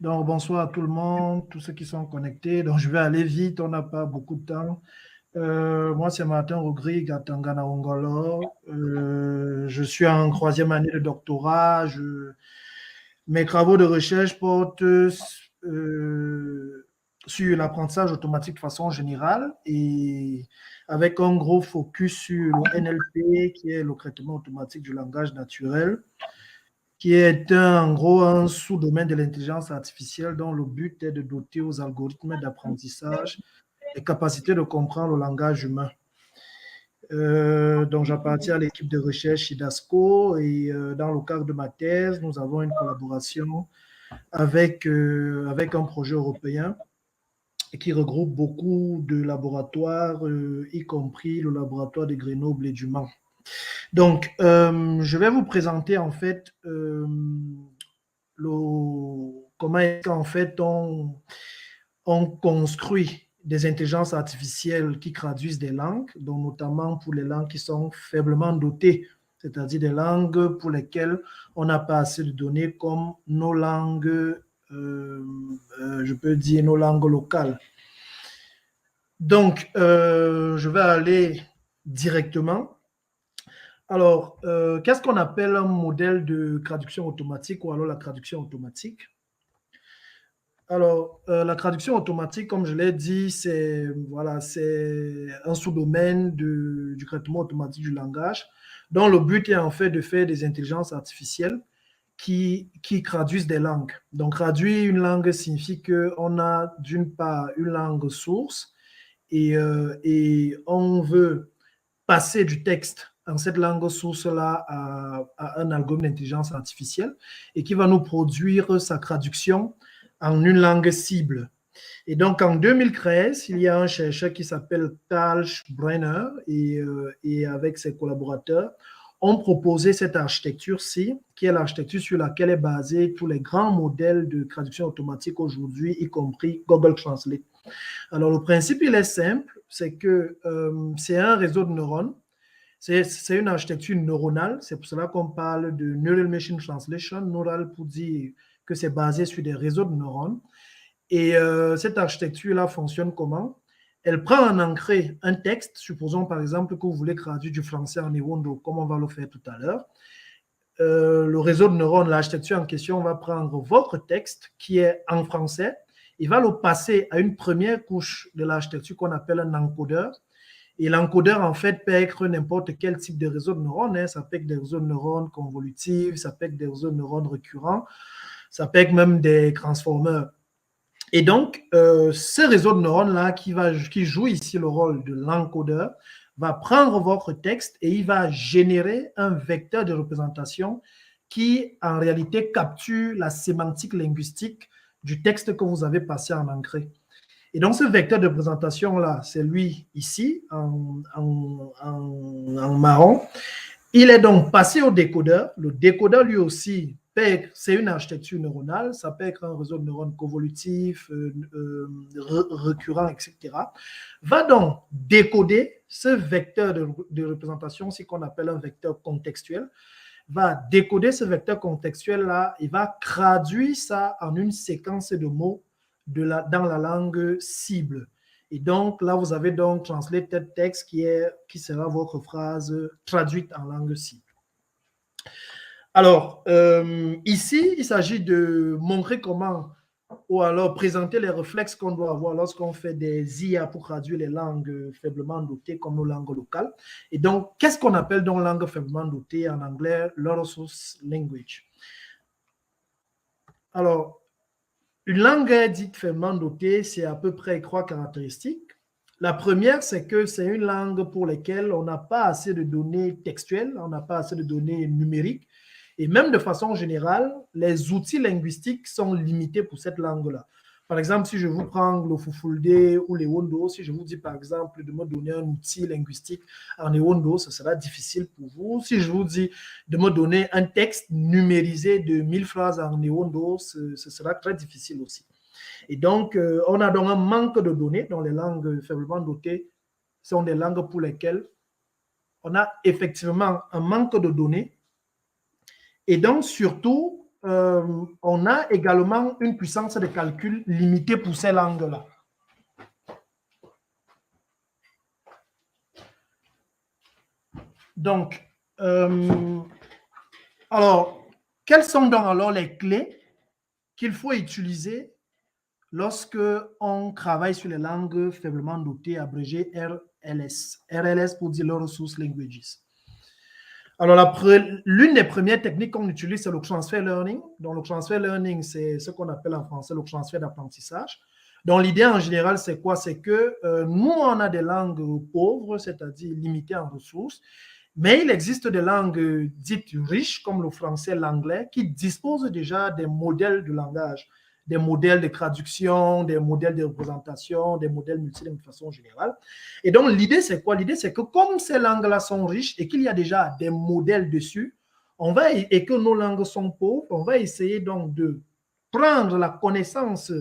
Donc, bonsoir à tout le monde, tous ceux qui sont connectés. Donc, je vais aller vite, on n'a pas beaucoup de temps. Moi, c'est Martin Rogri, Gatangana Ongolo. Je suis en troisième année de doctorat. Mes travaux de recherche portent sur l'apprentissage automatique de façon générale et avec un gros focus sur le NLP, qui est le traitement automatique du langage naturel, qui est en gros un sous-domaine de l'intelligence artificielle dont le but est de doter aux algorithmes d'apprentissage les capacités de comprendre le langage humain. Donc, j'appartiens à l'équipe de recherche IDASCO et dans le cadre de ma thèse, nous avons une collaboration avec un projet européen qui regroupe beaucoup de laboratoires, y compris le laboratoire de Grenoble et du Mans. Donc, je vais vous présenter en fait comment est-ce qu'en fait on construit des intelligences artificielles qui traduisent des langues, donc notamment pour les langues qui sont faiblement dotées, c'est-à-dire des langues pour lesquelles on n'a pas assez de données comme nos langues, je peux dire nos langues locales. Donc, je vais aller directement. Alors, qu'est-ce qu'on appelle un modèle de traduction automatique ou alors la traduction automatique? Alors, la traduction automatique, comme je l'ai dit, c'est voilà, c'est un sous-domaine du traitement automatique du langage, dont le but est en fait de faire des intelligences artificielles qui traduisent des langues. Donc, traduire une langue signifie qu'on a d'une part une langue source et on veut passer du texte en cette langue source-là à un algorithme d'intelligence artificielle et qui va nous produire sa traduction en une langue cible. Et donc, en 2013, il y a un chercheur qui s'appelle Karl Brenner et avec ses collaborateurs ont proposé cette architecture-ci, qui est l'architecture sur laquelle est basé tous les grands modèles de traduction automatique aujourd'hui, y compris Google Translate. Alors, le principe, il est simple, c'est que c'est un réseau de neurones. C'est une architecture neuronale, c'est pour cela qu'on parle de Neural Machine Translation, neural pour dire que c'est basé sur des réseaux de neurones. Et cette architecture-là fonctionne comment? Elle prend en ancré un texte, supposons par exemple que vous voulez traduire du français en Ewondo, comme on va le faire tout à l'heure. Le réseau de neurones, l'architecture en question va prendre votre texte qui est en français, il va le passer à une première couche de l'architecture qu'on appelle un encodeur. Et l'encodeur, en fait, peut être n'importe quel type de réseau de neurones. Hein. Ça peut être des réseaux de neurones convolutifs, ça peut être des réseaux de neurones récurrents, ça peut être même des transformeurs. Et donc, ce réseau de neurones-là qui joue ici le rôle de l'encodeur va prendre votre texte et il va générer un vecteur de représentation qui, en réalité, capture la sémantique linguistique du texte que vous avez passé en ancré. Et donc, ce vecteur de représentation-là, c'est lui ici, en marron. Il est donc passé au décodeur. Le décodeur, lui aussi, c'est une architecture neuronale. Ça peut être un réseau de neurones convolutifs, récurrents, etc. Va donc décoder ce vecteur de représentation, ce qu'on appelle un vecteur contextuel. Va décoder ce vecteur contextuel-là et va traduire ça en une séquence de mots dans la langue cible. Et donc, là, vous avez donc translated text qui sera votre phrase traduite en langue cible. Alors, ici, il s'agit de montrer comment, ou alors présenter les réflexes qu'on doit avoir lorsqu'on fait des IA pour traduire les langues faiblement dotées comme nos langues locales. Et donc, qu'est-ce qu'on appelle donc langue faiblement dotée en anglais, low resource language? Alors, une langue dite faiblement dotée, c'est à peu près 3 caractéristiques. La première, c'est que c'est une langue pour laquelle on n'a pas assez de données textuelles, on n'a pas assez de données numériques. Et même de façon générale, les outils linguistiques sont limités pour cette langue-là. Par exemple, si je vous prends le Fufulde ou l'Ewondo, si je vous dis par exemple de me donner un outil linguistique en Ewondo, ce sera difficile pour vous. Si je vous dis de me donner un texte numérisé de 1000 phrases en Ewondo, ce sera très difficile aussi. Et donc, on a donc un manque de données dans les langues faiblement dotées. Ce sont des langues pour lesquelles on a effectivement un manque de données. Et donc, surtout, on a également une puissance de calcul limitée pour ces langues-là. Donc, alors, quelles sont donc alors les clés qu'il faut utiliser lorsque on travaille sur les langues faiblement dotées, abrégées RLS? RLS pour dire Low Resource Languages. Alors, l'une des premières techniques qu'on utilise, c'est le transfer learning. Donc, le transfer learning, c'est ce qu'on appelle en français le transfert d'apprentissage. Donc, l'idée en général, c'est quoi? C'est que nous, on a des langues pauvres, c'est-à-dire limitées en ressources, mais il existe des langues dites riches, comme le français, l'anglais, qui disposent déjà des modèles de langage, des modèles de traduction, des modèles de représentation, des modèles multilingues de façon générale. Et donc, l'idée, c'est quoi? L'idée, c'est que comme ces langues-là sont riches et qu'il y a déjà des modèles dessus, et que nos langues sont pauvres, on va essayer donc de prendre la connaissance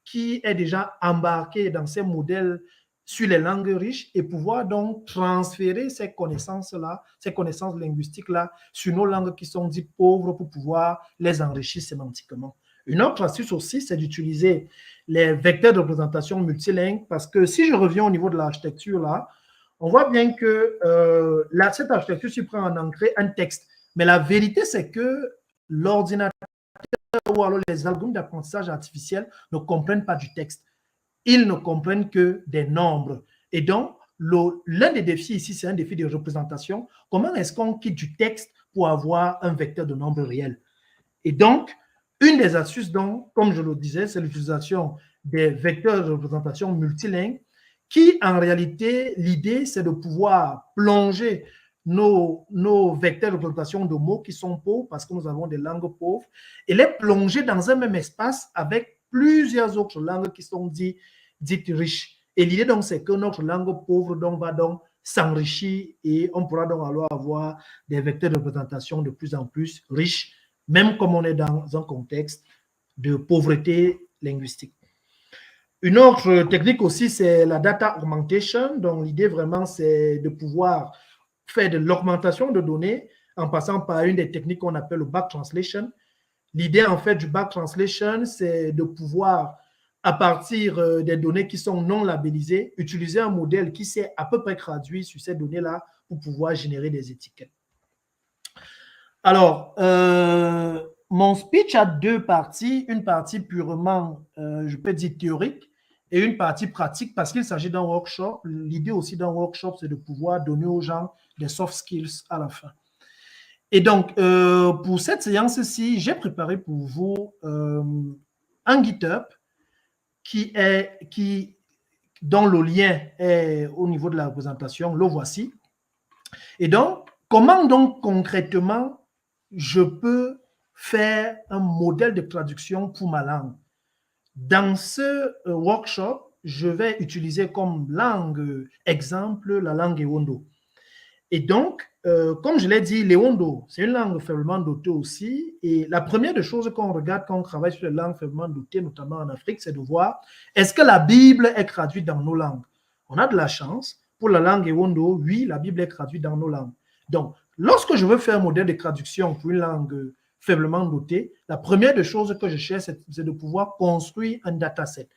qui est déjà embarquée dans ces modèles sur les langues riches et pouvoir donc transférer ces connaissances-là, ces connaissances linguistiques-là sur nos langues qui sont dites pauvres pour pouvoir les enrichir sémantiquement. Une autre astuce aussi, c'est d'utiliser les vecteurs de représentation multilingues parce que si je reviens au niveau de l'architecture là, on voit bien que cette architecture s'y prend en entrée un texte. Mais la vérité, c'est que l'ordinateur ou alors les algorithmes d'apprentissage artificiel ne comprennent pas du texte. Ils ne comprennent que des nombres. Et donc, l'un des défis ici, c'est un défi de représentation. Comment est-ce qu'on quitte du texte pour avoir un vecteur de nombre réel? Et donc, une des astuces, donc, comme je le disais, c'est l'utilisation des vecteurs de représentation multilingues qui, en réalité, l'idée, c'est de pouvoir plonger nos vecteurs de représentation de mots qui sont pauvres, parce que nous avons des langues pauvres, et les plonger dans un même espace avec plusieurs autres langues qui sont dites riches. Et l'idée, donc, c'est que notre langue pauvre donc, va donc s'enrichir et on pourra donc alors avoir des vecteurs de représentation de plus en plus riches, même comme on est dans un contexte de pauvreté linguistique. Une autre technique aussi, c'est la data augmentation. Donc, l'idée vraiment, c'est de pouvoir faire de l'augmentation de données en passant par une des techniques qu'on appelle le back translation. L'idée, en fait, du back translation, c'est de pouvoir, à partir des données qui sont non labellisées, utiliser un modèle qui sait à peu près traduire sur ces données-là pour pouvoir générer des étiquettes. Alors, mon speech a deux parties, une partie purement, je peux dire, théorique et une partie pratique parce qu'il s'agit d'un workshop. L'idée aussi d'un workshop, c'est de pouvoir donner aux gens des soft skills à la fin. Et donc, pour cette séance-ci, j'ai préparé pour vous un GitHub dont le lien est au niveau de la présentation. Le voici. Et donc, comment donc concrètement je peux faire un modèle de traduction pour ma langue? Dans ce workshop, je vais utiliser comme langue exemple la langue Ewondo. Et donc, comme je l'ai dit, l'Ewondo, c'est une langue faiblement dotée aussi. Et la première des choses qu'on regarde quand on travaille sur les langues faiblement dotées, notamment en Afrique, c'est de voir est-ce que la Bible est traduite dans nos langues? On a de la chance. Pour la langue Ewondo, oui, la Bible est traduite dans nos langues. Donc, lorsque je veux faire un modèle de traduction pour une langue faiblement dotée, la première des choses que je cherche, c'est de pouvoir construire un dataset.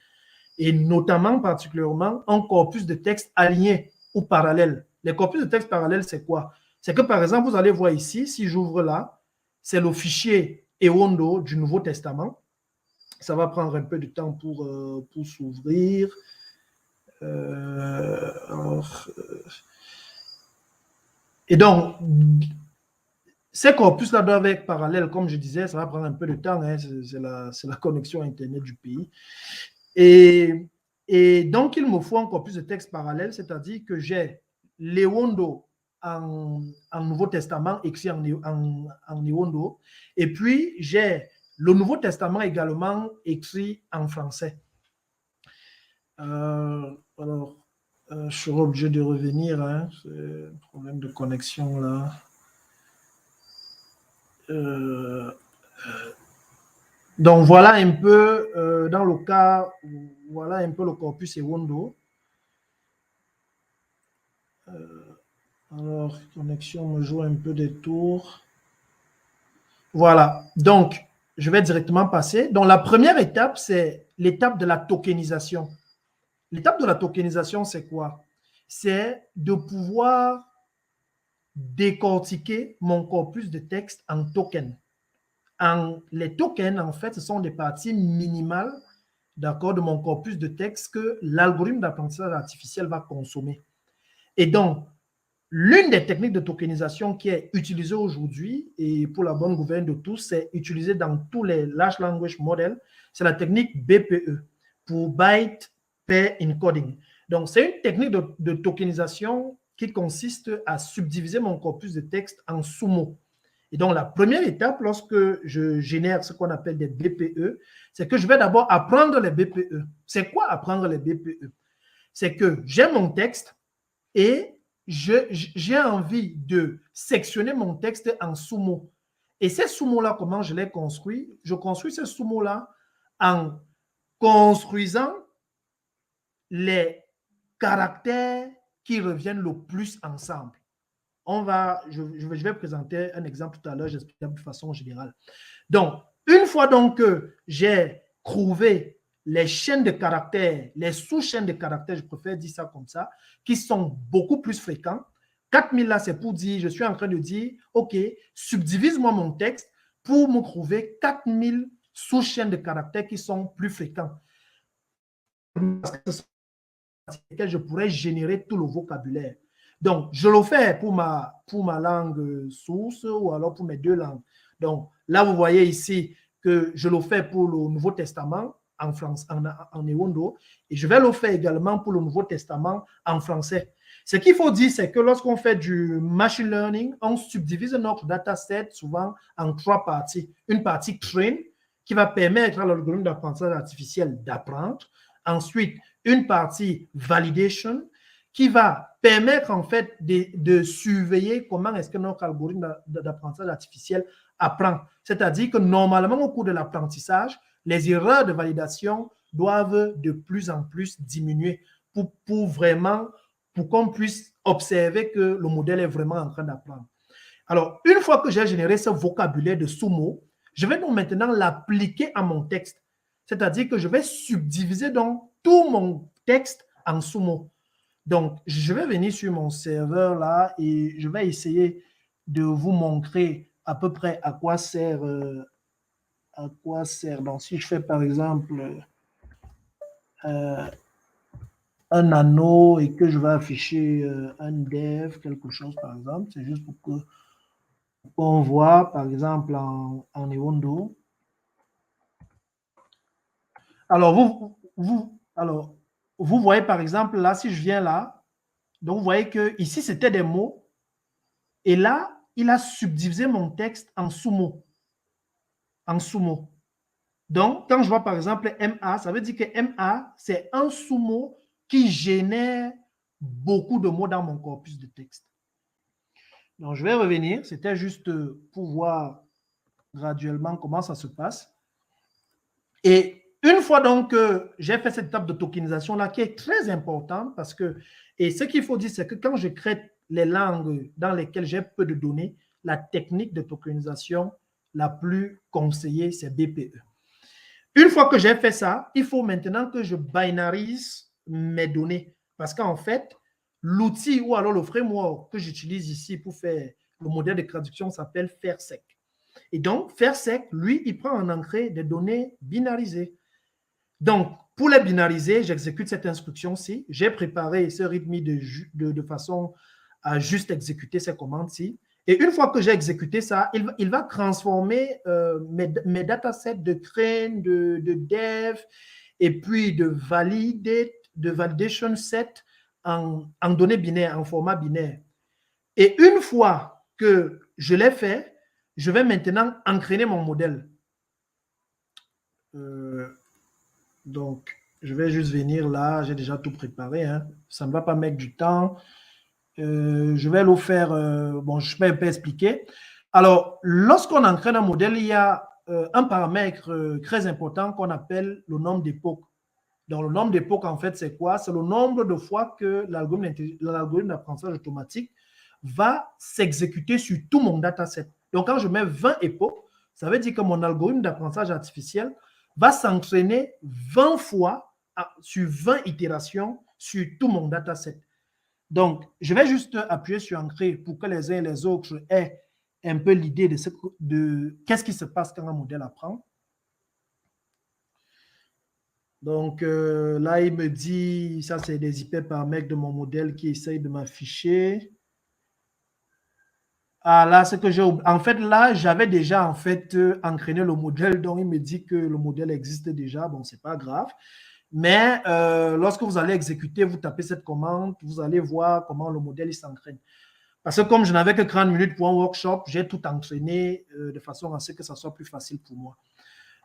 Et notamment, particulièrement, un corpus de textes alignés ou parallèles. Les corpus de textes parallèles, c'est quoi? C'est que, par exemple, vous allez voir ici, si j'ouvre là, c'est le fichier Ewondo du Nouveau Testament. Ça va prendre un peu de temps pour s'ouvrir. Et donc, ces corpus-là doivent être parallèles, comme je disais, ça va prendre un peu de temps, hein, c'est la connexion Internet du pays. Et donc, il me faut encore plus de textes parallèles, c'est-à-dire que j'ai l'Ewondo en Nouveau Testament écrit en Ewondo, et puis j'ai le Nouveau Testament également écrit en français. Alors, je serai obligé de revenir, hein, c'est un problème de connexion là. Donc, voilà un peu, dans le cas, voilà un peu le corpus Ewondo. Alors, connexion me joue un peu des tours. Voilà. Donc, je vais directement passer. Donc, la première étape, c'est l'étape de la tokenisation. L'étape de la tokenisation, c'est quoi? C'est de pouvoir décortiquer mon corpus de texte en tokens. Les tokens, en fait, ce sont des parties minimales, d'accord, de mon corpus de texte que l'algorithme d'apprentissage artificiel va consommer. Et donc, l'une des techniques de tokenisation qui est utilisée aujourd'hui et pour la bonne gouverne de tous, c'est utilisé dans tous les large language models, c'est la technique BPE, pour Byte Pair Encoding. Donc, c'est une technique de tokenisation qui consiste à subdiviser mon corpus de texte en sous-mots. Et donc, la première étape, lorsque je génère ce qu'on appelle des BPE, c'est que je vais d'abord apprendre les BPE. C'est quoi apprendre les BPE? C'est que j'ai mon texte et j'ai envie de sectionner mon texte en sous-mots. Et ces sous-mots-là, comment je les construis? Je construis ces sous-mots-là en construisant les caractères qui reviennent le plus ensemble. Je vais présenter un exemple tout à l'heure, j'explique de façon générale. Donc, une fois donc que j'ai trouvé les chaînes de caractères, les sous-chaînes de caractères, je préfère dire ça comme ça, qui sont beaucoup plus fréquents. 4000 là, c'est pour dire, je suis en train de dire, OK, subdivise-moi mon texte pour me trouver 4000 sous-chaînes de caractères qui sont plus fréquents. Parce que ce sont lesquels je pourrais générer tout le vocabulaire. Donc, je le fais pour ma langue source ou alors pour mes deux langues. Donc, là, vous voyez ici que je le fais pour le Nouveau Testament en France, en Ewondo, et je vais le faire également pour le Nouveau Testament en français. Ce qu'il faut dire, c'est que lorsqu'on fait du machine learning, on subdivise notre dataset souvent en 3 parties. Une partie train, qui va permettre à l'algorithme d'apprentissage artificiel d'apprendre. Ensuite, une partie validation, qui va permettre en fait de surveiller comment est-ce que notre algorithme d'apprentissage artificiel apprend. C'est-à-dire que normalement, au cours de l'apprentissage, les erreurs de validation doivent de plus en plus diminuer pour qu'on puisse observer que le modèle est vraiment en train d'apprendre. Alors, une fois que j'ai généré ce vocabulaire de sous-mots, je vais donc maintenant l'appliquer à mon texte. C'est-à-dire que je vais subdiviser donc tout mon texte en sous-mots. Donc, je vais venir sur mon serveur là et je vais essayer de vous montrer à peu près à quoi sert. Donc, si je fais par exemple un anneau et que je vais afficher un dev, quelque chose par exemple, c'est juste pour qu'on voit par exemple en Ewondo. Alors, vous voyez par exemple là, si je viens là, donc vous voyez que ici c'était des mots et là, il a subdivisé mon texte en sous-mots. En sous-mots. Donc, quand je vois par exemple MA, ça veut dire que MA, c'est un sous-mot qui génère beaucoup de mots dans mon corpus de texte. Donc, je vais revenir. C'était juste pour voir graduellement comment ça se passe. Et une fois donc que j'ai fait cette étape de tokenisation-là, qui est très importante parce que, et ce qu'il faut dire, c'est que quand je crée les langues dans lesquelles j'ai peu de données, la technique de tokenisation la plus conseillée, c'est BPE. Une fois que j'ai fait ça, il faut maintenant que je binarise mes données. Parce qu'en fait, l'outil ou alors le framework que j'utilise ici pour faire le modèle de traduction s'appelle FAIRSEC. Et donc, FAIRSEC, lui, il prend en entrée des données binarisées. Donc, pour les binariser, j'exécute cette instruction-ci. J'ai préparé ce README de façon à juste exécuter ces commandes-ci. Et une fois que j'ai exécuté ça, il va transformer mes datasets de crane, de dev et puis de validation set en données binaires, en format binaire. Et une fois que je l'ai fait, je vais maintenant entraîner mon modèle. Donc, je vais juste venir là, j'ai déjà tout préparé. Hein. Ça ne va pas mettre du temps. Je vais le faire, bon, je vais un peu expliquer. Alors, lorsqu'on entraîne un modèle, il y a un paramètre très important qu'on appelle le nombre d'époques. Donc, le nombre d'époques, en fait, c'est quoi? C'est le nombre de fois que l'algorithme d'apprentissage automatique va s'exécuter sur tout mon dataset. Donc, quand je mets 20 époques, Ça veut dire que mon algorithme d'apprentissage artificiel va s'entraîner 20 fois sur 20 itérations sur tout mon dataset. Donc, je vais juste appuyer sur Ancrer pour que les uns et les autres aient un peu l'idée de qu'est-ce qui se passe quand un modèle apprend. Donc, là, il me dit, ça, c'est des hyperparamètres de mon modèle qui essaye de m'afficher. Ah, là, ce que j'ai... En fait, là, j'avais déjà, en fait, entraîné le modèle, donc il me dit que le modèle existe déjà. Bon, c'est pas grave. Mais lorsque vous allez exécuter, vous tapez cette commande, vous allez voir comment le modèle s'entraîne. Parce que comme je n'avais que 30 minutes pour un workshop, j'ai tout entraîné de façon à ce que ça soit plus facile pour moi.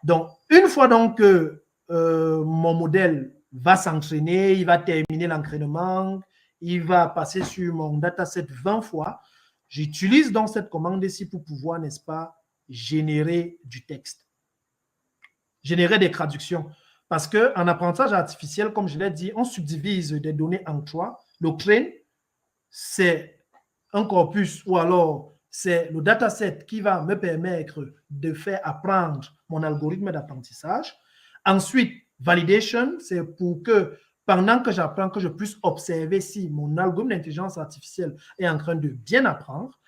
Donc, une fois donc que mon modèle va s'entraîner, il va terminer l'entraînement, il va passer sur mon dataset 20 fois, j'utilise donc cette commande ici pour pouvoir, n'est-ce pas, générer du texte, générer des traductions. Parce qu'en apprentissage artificiel, comme je l'ai dit, on subdivise des données en trois. Le train, c'est un corpus ou alors c'est le dataset qui va me permettre de faire apprendre mon algorithme d'apprentissage. Ensuite, validation, c'est pour que pendant que j'apprends, que je puisse observer si mon algorithme d'intelligence artificielle est en train de bien apprendre.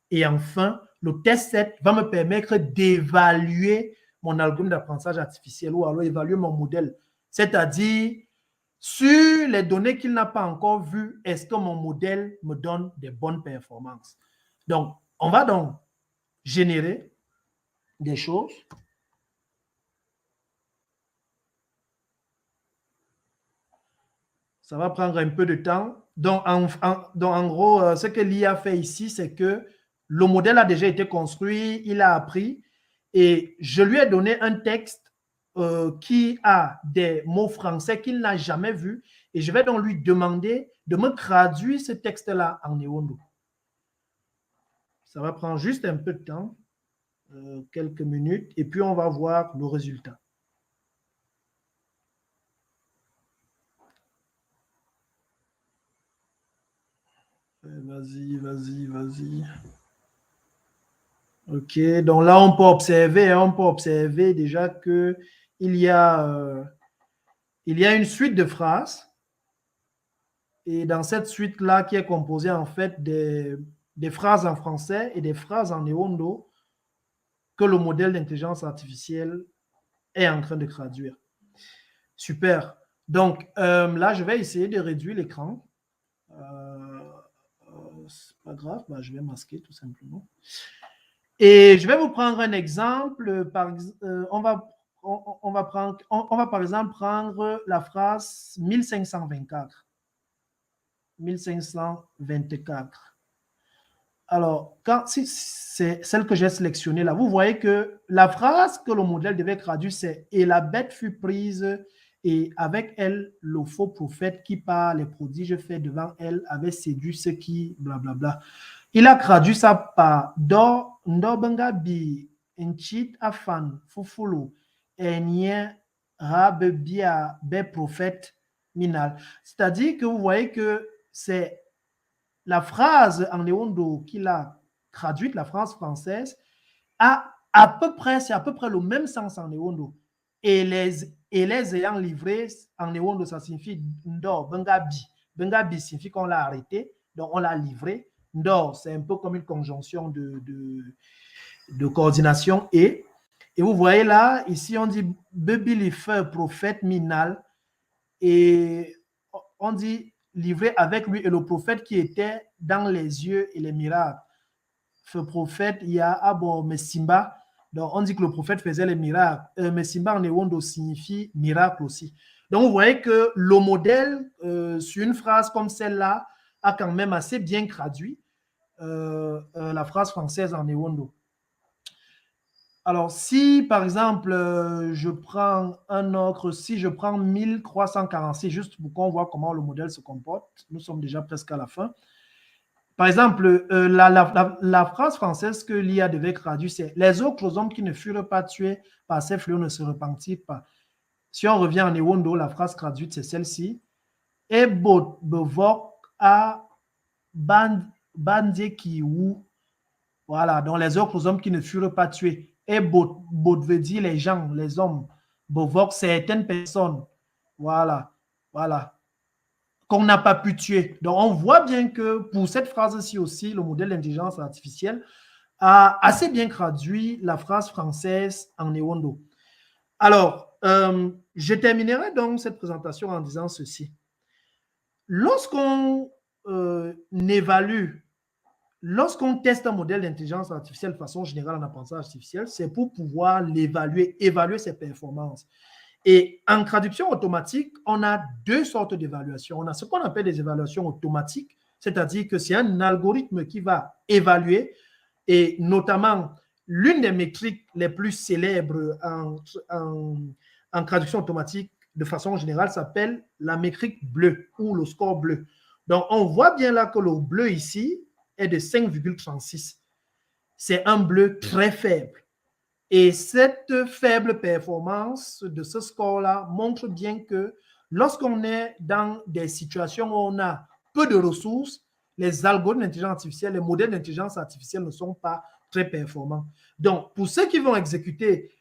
Et enfin, le test set va me permettre d'évaluer mon algorithme d'apprentissage artificiel ou alors évaluer mon modèle. C'est-à-dire, sur les données qu'il n'a pas encore vues, est-ce que mon modèle me donne des bonnes performances? Donc, on va donc générer des choses. Ça va prendre un peu de temps. Donc, en gros, ce que l'IA fait ici, c'est que le modèle a déjà été construit, il a appris, et je lui ai donné un texte qui a des mots français qu'il n'a jamais vus, et je vais donc lui demander de me traduire ce texte-là en Newondo. Ça va prendre juste un peu de temps, quelques minutes, et puis on va voir le résultat. Vas-y, vas-y, vas-y. Ok, donc là, on peut observer déjà qu'il y a, il y a une suite de phrases. Et dans cette suite-là, qui est composée en fait des phrases en français et des phrases en Newondo, que le modèle d'intelligence artificielle est en train de traduire. Super. Donc là, je vais essayer de réduire l'écran. C'est pas grave, bah, je vais masquer tout simplement. Et je vais vous prendre un exemple. On va par exemple prendre la phrase 1524. 1524. Alors, si c'est celle que j'ai sélectionnée là, vous voyez que la phrase que le modèle devait traduire, c'est « Et la bête fut prise, et avec elle, le faux prophète qui par les prodiges faits devant elle avait séduit ceux qui blablabla ». Il a traduit ça par « Do benga bi enchit afan fufulu enien rab bia be prophète minal ». C'est-à-dire que vous voyez que c'est la phrase en Newondo qu'il a traduite, la phrase française, c'est à peu près le même sens en Newondo. Et les ayant livrés en Newondo, ça signifie Ndo, Bengabi. Bengabi signifie qu'on l'a arrêté, donc on l'a livré. Ndo, c'est un peu comme une conjonction de coordination. Et vous voyez là, ici, on dit Bebilifer, prophète minal. Et on dit livré avec lui et le prophète qui était dans les yeux et les miracles. Ce prophète, il y a Abo Messimba. Donc, on dit que le prophète faisait les miracles. Messimba en Newondo signifie miracle aussi. Donc, vous voyez que le modèle, sur une phrase comme celle-là, a quand même assez bien traduit la phrase française en Newondo. Alors, si par exemple, je prends un autre, si je prends 1346, juste pour qu'on voit comment le modèle se comporte, nous sommes déjà presque à la fin. Par exemple, la phrase française que l'IA devait traduire, c'est « Les autres hommes qui ne furent pas tués par ces fléaux ne se repentirent pas ». Si on revient en Newondo, la phrase traduite, c'est celle-ci. « Et bevok a bandé qui ou ». Voilà, donc les autres hommes qui ne furent pas tués. Et bot veut dire les gens, les hommes. Bovok, certaines personnes. Voilà. Voilà. Qu'on n'a pas pu tuer. Donc, on voit bien que pour cette phrase-ci aussi, le modèle d'intelligence artificielle a assez bien traduit la phrase française en Ewondo. Alors, je terminerai donc cette présentation en disant ceci. Lorsqu'on évalue, lorsqu'on teste un modèle d'intelligence artificielle de façon générale en apprentissage artificiel, c'est pour pouvoir l'évaluer, évaluer ses performances. Et en traduction automatique, on a deux sortes d'évaluations. On a ce qu'on appelle des évaluations automatiques, c'est-à-dire que c'est un algorithme qui va évaluer, et notamment l'une des métriques les plus célèbres en traduction automatique de façon générale s'appelle la métrique bleue ou le score bleu. Donc, on voit bien là que le bleu ici est de 5,36. C'est un bleu très faible. Et cette faible performance de ce score-là montre bien que lorsqu'on est dans des situations où on a peu de ressources, les algorithmes d'intelligence artificielle, les modèles d'intelligence artificielle ne sont pas très performants. Donc, pour ceux qui vont exécuter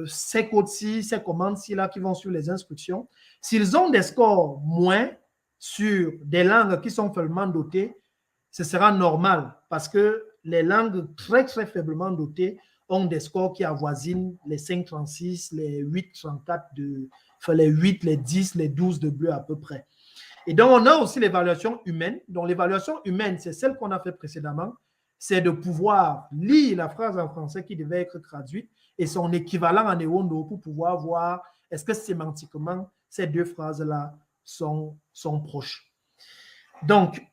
ces codes-ci, ces commandes-ci là qui vont sur les instructions, s'ils ont des scores moins sur des langues qui sont faiblement dotées, ce sera normal parce que les langues très, très faiblement dotées ont des scores qui avoisinent les 5,36, les 8,34, enfin les 8, les 10, les 12 de bleu à peu près. Et donc, on a aussi l'évaluation humaine. Donc, l'évaluation humaine, c'est celle qu'on a fait précédemment. C'est de pouvoir lire la phrase en français qui devait être traduite et son équivalent en Ewondo pour pouvoir voir est-ce que sémantiquement, ces deux phrases-là sont proches. Donc,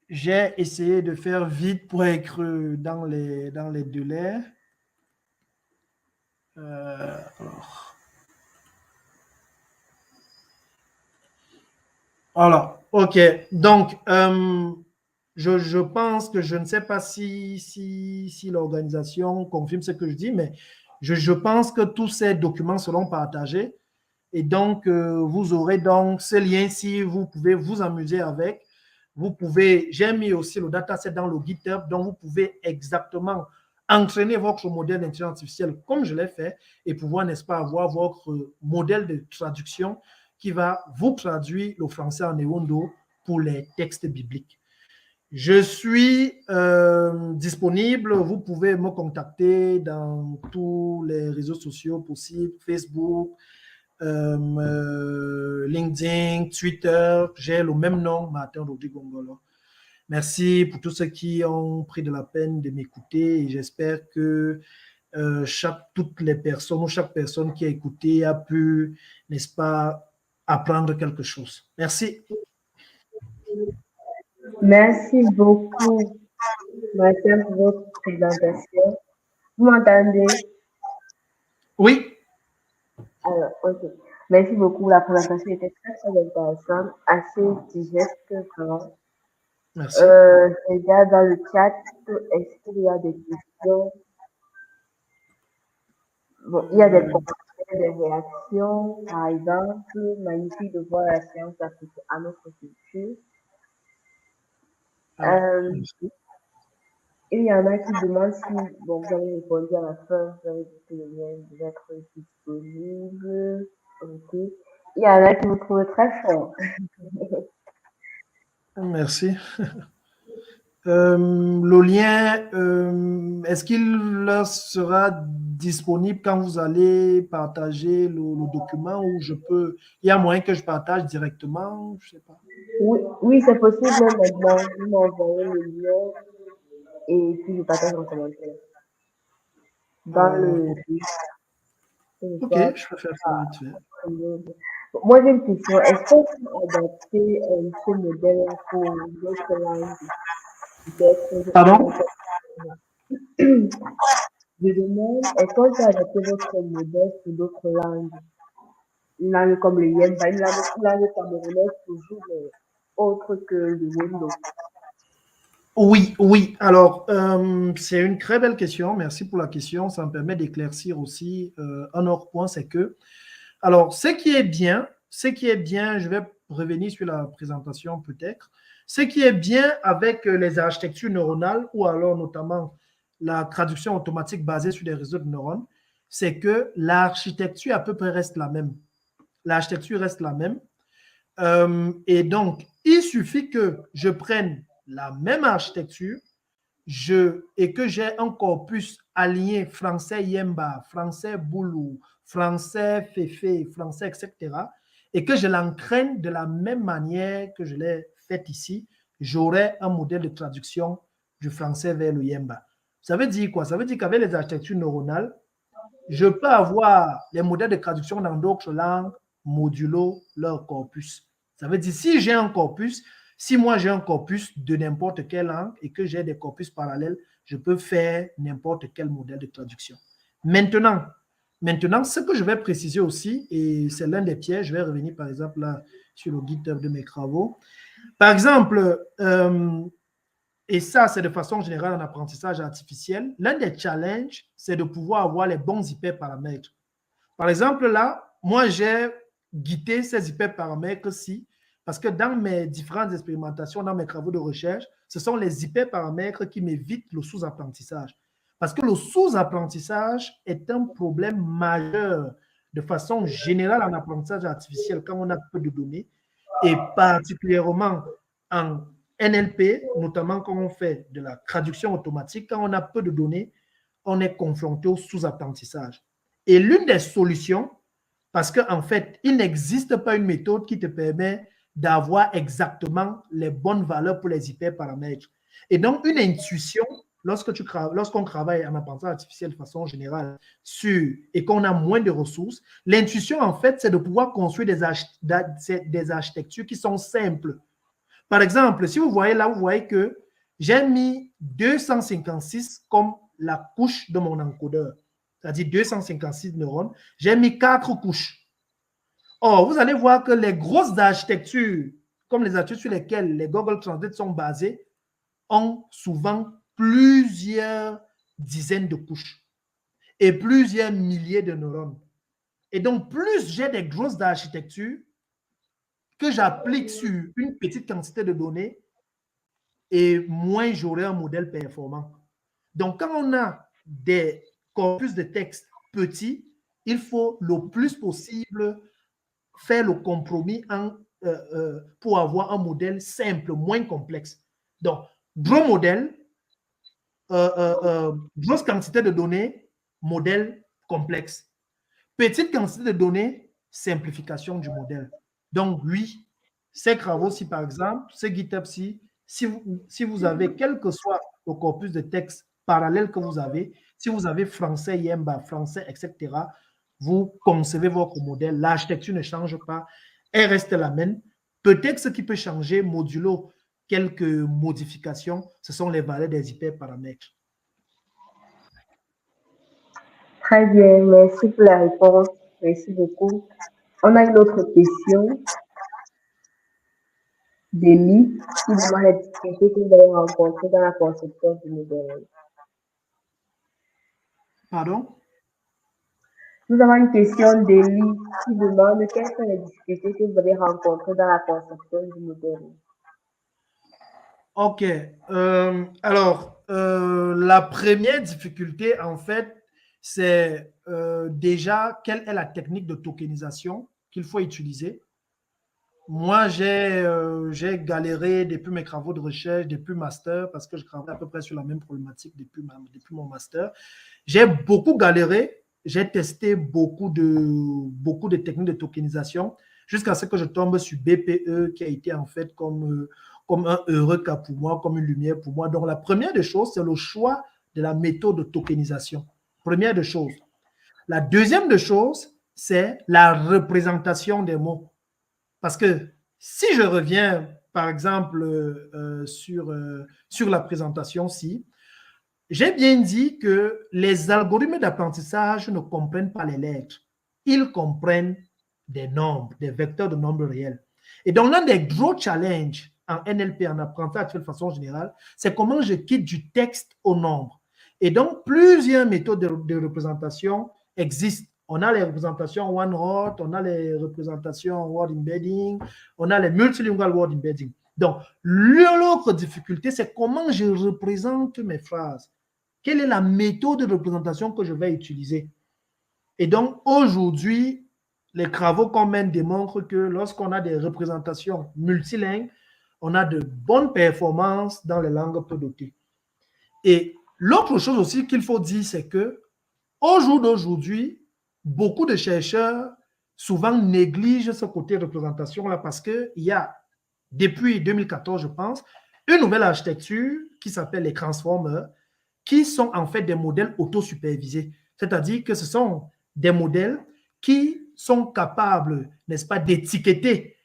j'ai essayé de faire vite pour être dans les délais. Alors, OK. Donc, je pense que je ne sais pas si l'organisation confirme ce que je dis, mais je pense que tous ces documents seront partagés. Et donc, vous aurez donc ce lien si vous pouvez vous amuser avec. Vous pouvez, j'ai mis aussi le dataset dans le GitHub, donc vous pouvez exactement entraîner votre modèle d'intelligence artificielle comme je l'ai fait et pouvoir, n'est-ce pas, avoir votre modèle de traduction qui va vous traduire le français en Ewondo pour les textes bibliques. Je suis disponible. Vous pouvez me contacter dans tous les réseaux sociaux possibles, Facebook, LinkedIn, Twitter. J'ai le même nom, Martin Rodrigue Ngolo. Merci pour tous ceux qui ont pris de la peine de m'écouter et j'espère que toutes les personnes ou chaque personne qui a écouté a pu, n'est-ce pas, apprendre quelque chose. Merci. Merci beaucoup, Martin, pour votre présentation. Vous m'entendez? Oui. Alors, ok. Merci beaucoup. La présentation était très, très intéressante, assez digeste, vraiment. Merci. Regarde dans le chat, est-ce qu'il y a des questions? Bon, il y a des commentaires, des réactions, par exemple. Magnifique de voir la science appliquée à notre culture. Il y en a qui demandent si, bon, vous avez répondu à la fin, vous avez dit que le lien devait être disponible. Ok. Il y en a qui vous trouvent très fort. Merci. Le lien, est-ce qu'il sera disponible quand vous allez partager le document ou il y a moyen que je partage directement? Je sais pas. Oui, c'est possible maintenant. Vous m'envoyez le lien et puis je partage en commentaire. Dans le. Ok, je peux faire ça vite fait. Moi, j'ai une question. Est-ce qu'on peut adapter ce modèle pour d'autres langues? Pardon? Je demande, est-ce qu'on peut adapter votre modèle pour d'autres langues? Une langue comme le Yemba, une langue camerounaise toujours, mais autre que le Wendo. Oui. Alors, c'est une très belle question. Merci pour la question. Ça me permet d'éclaircir aussi un autre point, c'est que, alors, ce qui est bien, je vais revenir sur la présentation peut-être. Ce qui est bien avec les architectures neuronales ou alors notamment la traduction automatique basée sur des réseaux de neurones, c'est que l'architecture à peu près reste la même. L'architecture reste la même. Et donc, il suffit que je prenne la même architecture et que j'ai un corpus aligné français Yemba, français Boulou, français Féfé, français, etc. Et que je l'entraîne de la même manière que je l'ai fait ici, j'aurai un modèle de traduction du français vers le Yemba. Ça veut dire quoi? Ça veut dire qu'avec les architectures neuronales, je peux avoir les modèles de traduction dans d'autres langues modulo leur corpus. Ça veut dire si j'ai un corpus, si moi j'ai un corpus de n'importe quelle langue et que j'ai des corpus parallèles, je peux faire n'importe quel modèle de traduction. Maintenant, ce que je vais préciser aussi, et c'est l'un des pièges, je vais revenir par exemple là sur le GitHub de mes travaux. Par exemple, et ça, c'est de façon générale en apprentissage artificiel. L'un des challenges, c'est de pouvoir avoir les bons hyperparamètres. Par exemple, là, moi, j'ai guidé ces hyperparamètres-ci parce que dans mes différentes expérimentations, dans mes travaux de recherche, ce sont les hyperparamètres qui m'évitent le sous-apprentissage. Parce que le sous-apprentissage est un problème majeur de façon générale en apprentissage artificiel quand on a peu de données et particulièrement en NLP, notamment quand on fait de la traduction automatique, quand on a peu de données, on est confronté au sous-apprentissage. Et l'une des solutions, parce qu'en fait, il n'existe pas une méthode qui te permet d'avoir exactement les bonnes valeurs pour les hyperparamètres. Et donc, une intuition, lorsqu'on travaille en apprentissage artificiel de façon générale et qu'on a moins de ressources, l'intuition, en fait, c'est de pouvoir construire des architectures qui sont simples. Par exemple, si vous voyez là, vous voyez que j'ai mis 256 comme la couche de mon encodeur, c'est-à-dire 256 neurones. J'ai mis 4 couches. Or, vous allez voir que les grosses architectures, comme les architectures sur lesquelles les Google Translate sont basées, ont souvent plusieurs dizaines de couches et plusieurs milliers de neurones. Et donc, plus j'ai des grosses architectures que j'applique sur une petite quantité de données, et moins j'aurai un modèle performant. Donc, quand on a des corpus de texte petits, il faut le plus possible faire le compromis pour avoir un modèle simple, moins complexe. Donc, gros modèle, grosse quantité de données, modèle complexe. Petite quantité de données, simplification du modèle. Donc, oui, ces travaux-ci, par exemple, ces GitHub-ci, si vous avez, quel que soit le corpus de texte parallèle que vous avez, si vous avez français, Yemba, français, etc., vous concevez votre modèle, l'architecture ne change pas, elle reste la même. Peut-être ce qui peut changer, modulo quelques modifications, ce sont les valeurs des hyperparamètres. Très bien, merci pour la réponse. Merci beaucoup. On a une autre question d'Élie qui demande les difficultés que vous avez rencontrées dans la conception du modèle. Pardon? Nous avons une question d'Élie qui demande quelles sont les difficultés que vous avez rencontrées dans la conception du modèle. Ok. Alors, la première difficulté, en fait, c'est déjà quelle est la technique de tokenisation qu'il faut utiliser. Moi, j'ai galéré depuis mes travaux de recherche, depuis master, parce que je travaille à peu près sur la même problématique depuis mon master. J'ai beaucoup galéré. J'ai testé beaucoup de techniques de tokenisation jusqu'à ce que je tombe sur BPE, qui a été en fait comme un heureux cas pour moi, comme une lumière pour moi. Donc, la première des choses, c'est le choix de la méthode de tokenisation. Première des choses. La deuxième des choses, c'est la représentation des mots. Parce que si je reviens, par exemple, sur la présentation-ci, j'ai bien dit que les algorithmes d'apprentissage ne comprennent pas les lettres. Ils comprennent des nombres, des vecteurs de nombres réels. Et donc, l'un des gros challenges en NLP, en apprentissage de façon générale, c'est comment je quitte du texte au nombre. Et donc, plusieurs méthodes de représentation existent. On a les représentations one-hot, on a les représentations word embedding, on a les multilingual word embedding. Donc, l'autre difficulté, c'est comment je représente mes phrases. Quelle est la méthode de représentation que je vais utiliser? Et donc, aujourd'hui, les travaux qu'on mène démontrent que lorsqu'on a des représentations multilingues, on a de bonnes performances dans les langues peu dotées. Et l'autre chose aussi qu'il faut dire, c'est que au jour d'aujourd'hui, beaucoup de chercheurs souvent négligent ce côté représentation-là parce qu'il y a, depuis 2014, je pense, une nouvelle architecture qui s'appelle les transformers, qui sont en fait des modèles autosupervisés. C'est-à-dire que ce sont des modèles qui sont capables, n'est-ce pas, d'étiqueter,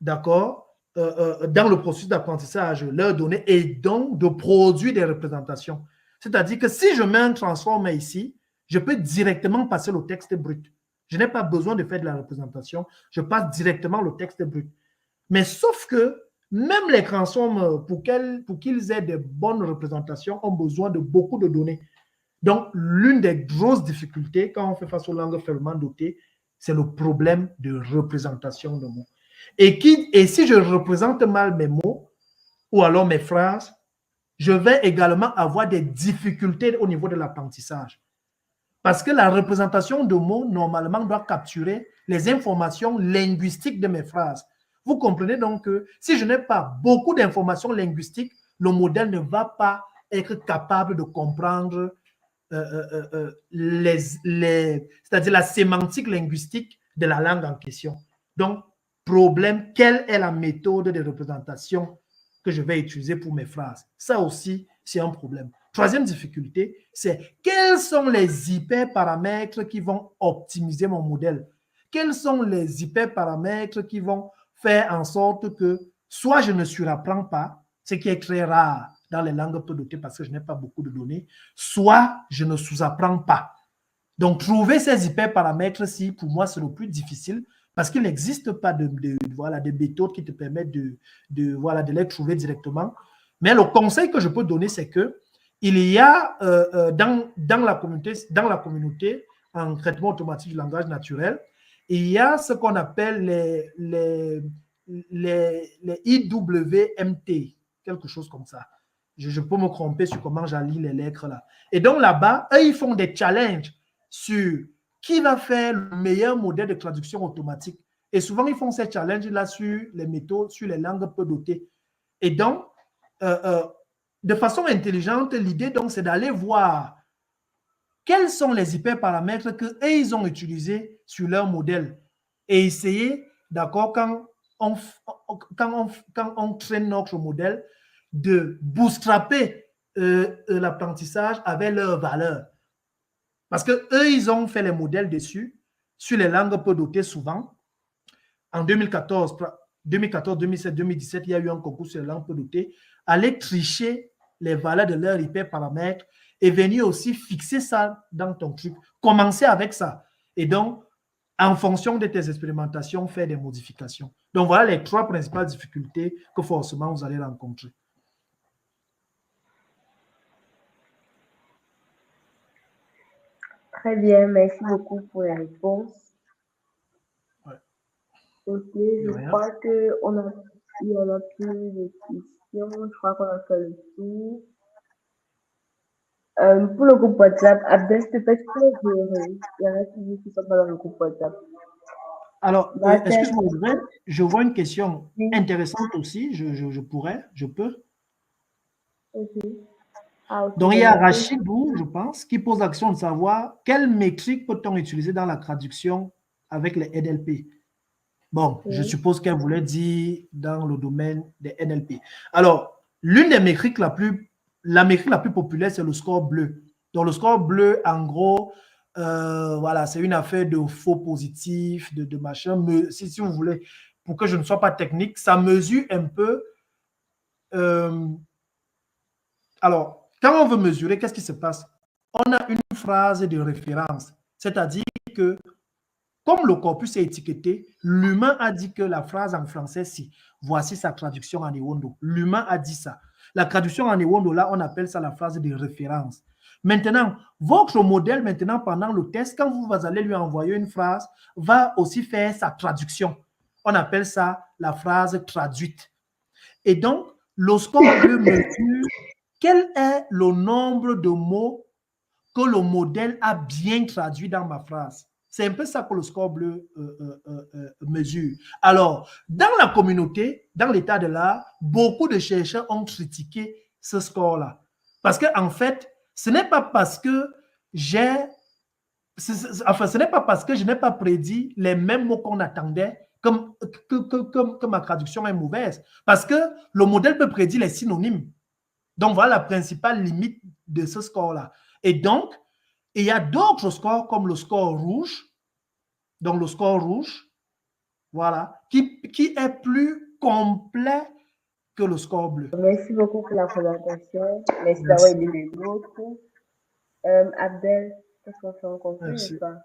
d'accord, dans le processus d'apprentissage leurs données et donc de produire des représentations. C'est-à-dire que si je mets un transformer ici, je peux directement passer le texte brut. Je n'ai pas besoin de faire de la représentation, je passe directement le texte brut. Mais sauf que même les transformers, pour qu'ils aient de bonnes représentations, ont besoin de beaucoup de données. Donc, l'une des grosses difficultés quand on fait face aux langues faiblement dotées, c'est le problème de représentation de mots. Et si je représente mal mes mots ou alors mes phrases, je vais également avoir des difficultés au niveau de l'apprentissage. Parce que la représentation de mots, normalement, doit capturer les informations linguistiques de mes phrases. Vous comprenez donc que si je n'ai pas beaucoup d'informations linguistiques, le modèle ne va pas être capable de comprendre c'est-à-dire la sémantique linguistique de la langue en question. Donc, problème, quelle est la méthode de représentation que je vais utiliser pour mes phrases? Ça aussi, c'est un problème. Troisième difficulté, c'est quels sont les hyperparamètres qui vont optimiser mon modèle? Quels sont les hyperparamètres qui vont faire en sorte que soit je ne surapprends pas, ce qui est très rare dans les langues peu dotées parce que je n'ai pas beaucoup de données, soit je ne sous-apprends pas. Donc, trouver ces hyperparamètres-ci, pour moi, c'est le plus difficile parce qu'il n'existe pas de méthodes qui te permettent de les trouver directement. Mais le conseil que je peux donner, c'est que il y a dans la communauté en traitement automatique du langage naturel, il y a ce qu'on appelle les IWMT, quelque chose comme ça. Je peux me tromper sur comment j'allie les lettres là. Et donc là-bas, eux, ils font des challenges sur qui va faire le meilleur modèle de traduction automatique. Et souvent, ils font ces challenges-là sur les méthodes, sur les langues peu dotées. Et donc, de façon intelligente, l'idée, donc, c'est d'aller voir quels sont les hyperparamètres qu'eux, ils ont utilisés sur leur modèle et essayer, d'accord, quand on traîne notre modèle, de bootstrapper l'apprentissage avec leurs valeurs. Parce qu'eux, ils ont fait les modèles dessus, sur les langues peu dotées souvent. En 2014, 2017, 2017, il y a eu un concours sur les langues peu dotées. Aller tricher les valeurs de leurs hyperparamètres et venir aussi fixer ça dans ton truc. Commencer avec ça. Et donc, en fonction de tes expérimentations, faire des modifications. Donc, voilà les trois principales difficultés que forcément vous allez rencontrer. Très bien, merci beaucoup pour la réponse. Ouais. Ok, je crois qu'on a, il y en a plus de questions. Je crois qu'on a fait le tour. Pour le groupe WhatsApp, Abdel, s'il te plaît, tu peux gérer. Il y en a qui sont pas dans le groupe WhatsApp. Alors, excuse-moi, je vois une question intéressante aussi. Je peux. Okay. Ah, okay. Donc, il y a Rachidou, je pense, qui pose la question de savoir quelle métrique peut-on utiliser dans la traduction avec les NLP. Bon, je suppose qu'elle voulait dire dans le domaine des NLP. Alors, l'une des métriques la métrique la plus populaire, c'est le score bleu. Donc, le score bleu, en gros, voilà, c'est une affaire de faux positifs, de machin. Mais si vous voulez, pour que je ne sois pas technique, ça mesure un peu. Alors, quand on veut mesurer, qu'est-ce qui se passe? On a une phrase de référence, c'est-à-dire que comme le corpus est étiqueté, l'humain a dit que la phrase en français, si, voici sa traduction en Ewondo. L'humain a dit ça. La traduction en Ewondo, là, on appelle ça la phrase de référence. Maintenant, votre modèle, maintenant, pendant le test, quand vous allez lui envoyer une phrase, va aussi faire sa traduction. On appelle ça la phrase traduite. Et donc, le score bleu mesure quel est le nombre de mots que le modèle a bien traduit dans ma phrase. C'est un peu ça que le score bleu mesure. Alors, dans la communauté, dans l'état de l'art, beaucoup de chercheurs ont critiqué ce score-là. Parce qu'en fait, ce n'est pas parce que ce n'est pas parce que je n'ai pas prédit les mêmes mots qu'on attendait que ma traduction est mauvaise. Parce que le modèle peut prédire les synonymes. Donc, voilà la principale limite de ce score-là. Et donc, il y a d'autres scores comme le score rouge. Donc, le score rouge, voilà, qui est plus complet que le score bleu. Merci beaucoup pour la présentation. Merci d'avoir Merci. aidé les autres. Abdel, qu'est-ce qu'on fait? On continue ou Merci. pas?